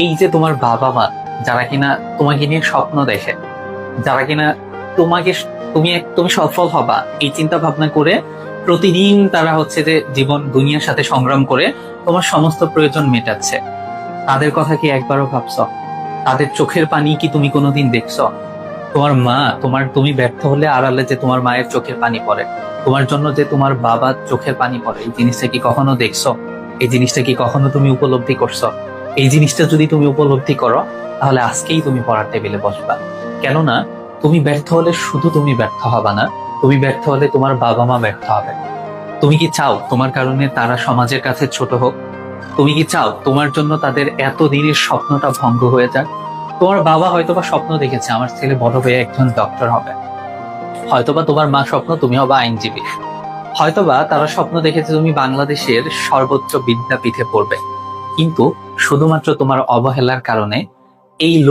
এই যে তোমার বাবা মা যারা কিনা তোমাকে নিয়ে স্বপ্ন দেখে, যারা কিনা তোমাকে তুমি সফল হবা এই চিন্তা ভাবনা করে প্রতিদিন তারা হচ্ছে যে জীবন দুনিয়ার সাথে সংগ্রাম করে তোমার সমস্ত প্রয়োজন মেটাচ্ছে, তাদের কথা কি একবারও ভাবছো? তাদের চোখের পানি কি তুমি কোনোদিন দেখছো? তোমার মা, তুমি ব্যর্থ হলে আড়ালে যে তোমার মায়ের চোখের পানি পড়ে, তোমার জন্য যে তোমার বাবার চোখের পানি পড়ে, এই জিনিসটা কি কখনো দেখছো? এই জিনিসটা কি কখনো তুমি উপলব্ধি করছো? এই জিনিসটা যদি তুমি উপলব্ধি করো, তাহলে আজকেই তুমি পড়ার টেবিলে বসবা। কেননা তুমি ব্যর্থ হলে শুধু তুমি ব্যর্থ হবা না, তুমি ব্যর্থ হলে তোমার বাবা মা ব্যর্থ হবে। তুমি কি চাও তোমার কারণে তারা সমাজের কাছে ছোট হোক? তুমি কি চাও তোমার জন্য তাদের এত দিনের স্বপ্নটা ভঙ্গ হয়ে যাক? তোমার বাবা হয়তোবা স্বপ্ন দেখেছে আমার ছেলে বড় হয়ে একজন ডক্টর হবে, হয়তোবা তোমার মা স্বপ্ন তুমি হবে আইনজীবী, হয়তোবা তারা স্বপ্ন দেখেছে তুমি বাংলাদেশের সর্বোচ্চ বিদ্যাপীঠে পড়বে। কিন্তু শুধুমাত্র তোমার অবহেলার কারণে এই লোক